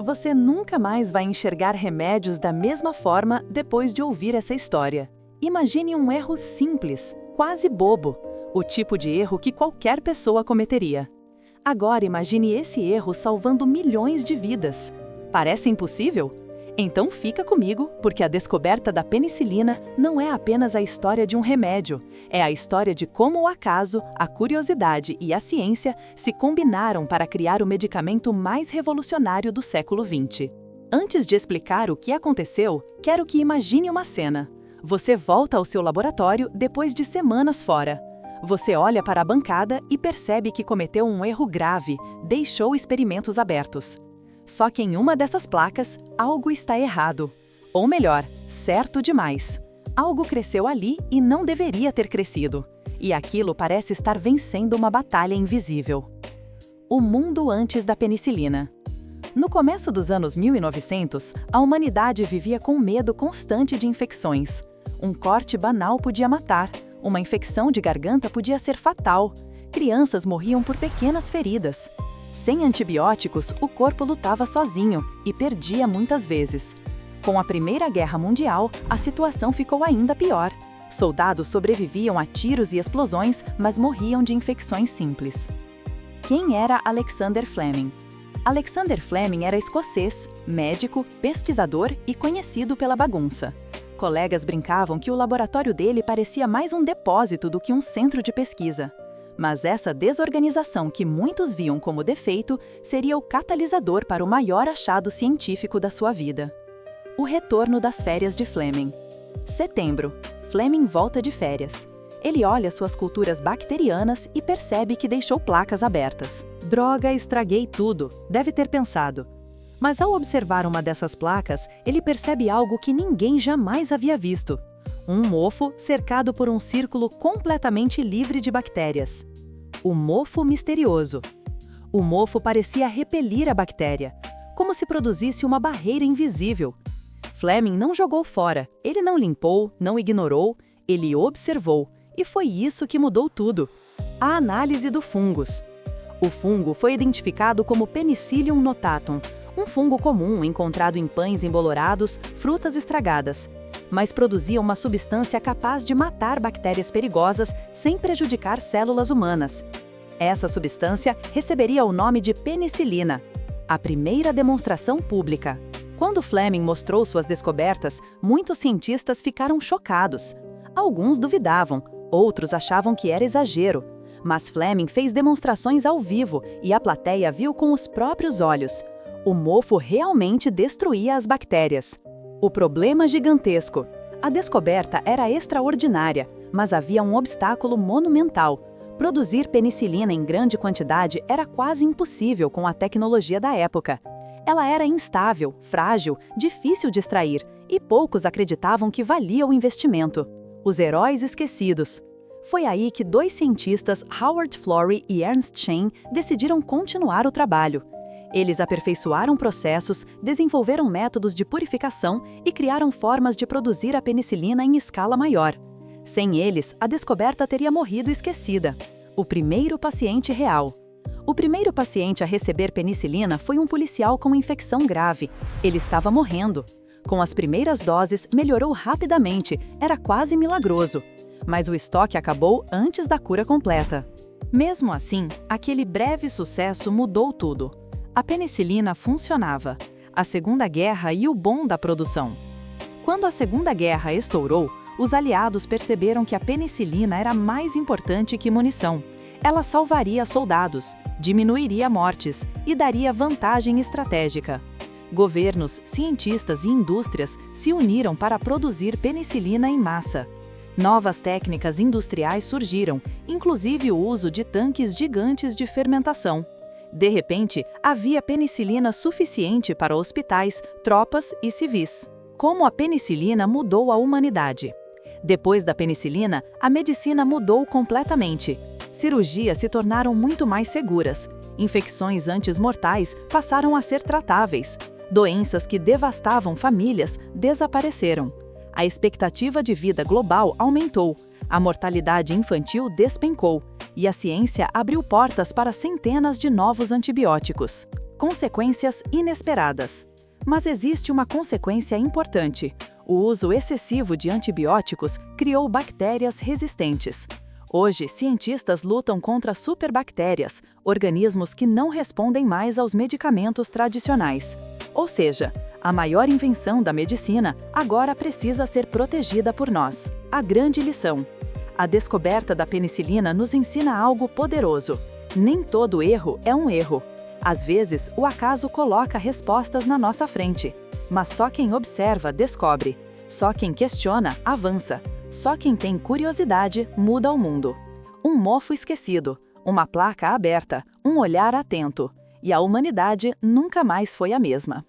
Você nunca mais vai enxergar remédios da mesma forma depois de ouvir essa história. Imagine um erro simples, quase bobo, o tipo de erro que qualquer pessoa cometeria. Agora imagine esse erro salvando milhões de vidas. Parece impossível? Então fica comigo, porque a descoberta da penicilina não é apenas a história de um remédio, é a história de como o acaso, a curiosidade e a ciência se combinaram para criar o medicamento mais revolucionário do século XX. Antes de explicar o que aconteceu, quero que imagine uma cena. Você volta ao seu laboratório depois de semanas fora. Você olha para a bancada e percebe que cometeu um erro grave, deixou experimentos abertos. Só que em uma dessas placas, algo está errado. Ou melhor, certo demais. Algo cresceu ali e não deveria ter crescido. E aquilo parece estar vencendo uma batalha invisível. O mundo antes da penicilina. No começo dos anos 1900, a humanidade vivia com medo constante de infecções. Um corte banal podia matar, uma infecção de garganta podia ser fatal. Crianças morriam por pequenas feridas. Sem antibióticos, o corpo lutava sozinho e perdia muitas vezes. Com a Primeira Guerra Mundial, a situação ficou ainda pior. Soldados sobreviviam a tiros e explosões, mas morriam de infecções simples. Quem era Alexander Fleming? Alexander Fleming era escocês, médico, pesquisador e conhecido pela bagunça. Colegas brincavam que o laboratório dele parecia mais um depósito do que um centro de pesquisa. Mas essa desorganização que muitos viam como defeito seria o catalisador para o maior achado científico da sua vida. O retorno das férias de Fleming. Setembro. Fleming volta de férias. Ele olha suas culturas bacterianas e percebe que deixou placas abertas. Droga, estraguei tudo, deve ter pensado. Mas ao observar uma dessas placas, ele percebe algo que ninguém jamais havia visto. Um mofo cercado por um círculo completamente livre de bactérias. O mofo misterioso. O mofo parecia repelir a bactéria, como se produzisse uma barreira invisível. Fleming não jogou fora, ele não limpou, não ignorou, ele observou, e foi isso que mudou tudo. A análise do fungus. O fungo foi identificado como Penicillium notatum, um fungo comum encontrado em pães embolorados, frutas estragadas, mas produzia uma substância capaz de matar bactérias perigosas sem prejudicar células humanas. Essa substância receberia o nome de penicilina, a primeira demonstração pública. Quando Fleming mostrou suas descobertas, muitos cientistas ficaram chocados. Alguns duvidavam, outros achavam que era exagero. Mas Fleming fez demonstrações ao vivo e a plateia viu com os próprios olhos. O mofo realmente destruía as bactérias. O problema gigantesco. A descoberta era extraordinária, mas havia um obstáculo monumental. Produzir penicilina em grande quantidade era quase impossível com a tecnologia da época. Ela era instável, frágil, difícil de extrair, e poucos acreditavam que valia o investimento. Os heróis esquecidos. Foi aí que dois cientistas, Howard Florey e Ernst Chain, decidiram continuar o trabalho. Eles aperfeiçoaram processos, desenvolveram métodos de purificação e criaram formas de produzir a penicilina em escala maior. Sem eles, a descoberta teria morrido esquecida. O primeiro paciente real. O primeiro paciente a receber penicilina foi um policial com infecção grave. Ele estava morrendo. Com as primeiras doses, melhorou rapidamente, era quase milagroso. Mas o estoque acabou antes da cura completa. Mesmo assim, aquele breve sucesso mudou tudo. A penicilina funcionava. A Segunda Guerra e o boom da produção. Quando a Segunda Guerra estourou, os aliados perceberam que a penicilina era mais importante que munição. Ela salvaria soldados, diminuiria mortes e daria vantagem estratégica. Governos, cientistas e indústrias se uniram para produzir penicilina em massa. Novas técnicas industriais surgiram, inclusive o uso de tanques gigantes de fermentação. De repente, havia penicilina suficiente para hospitais, tropas e civis. Como a penicilina mudou a humanidade? Depois da penicilina, a medicina mudou completamente. Cirurgias se tornaram muito mais seguras. Infecções antes mortais passaram a ser tratáveis. Doenças que devastavam famílias desapareceram. A expectativa de vida global aumentou. A mortalidade infantil despencou. E a ciência abriu portas para centenas de novos antibióticos. Consequências inesperadas. Mas existe uma consequência importante. O uso excessivo de antibióticos criou bactérias resistentes. Hoje, cientistas lutam contra superbactérias, organismos que não respondem mais aos medicamentos tradicionais. Ou seja, a maior invenção da medicina agora precisa ser protegida por nós. A grande lição. A descoberta da penicilina nos ensina algo poderoso. Nem todo erro é um erro. Às vezes, o acaso coloca respostas na nossa frente. Mas só quem observa descobre. Só quem questiona avança. Só quem tem curiosidade muda o mundo. Um mofo esquecido, uma placa aberta, um olhar atento. E a humanidade nunca mais foi a mesma.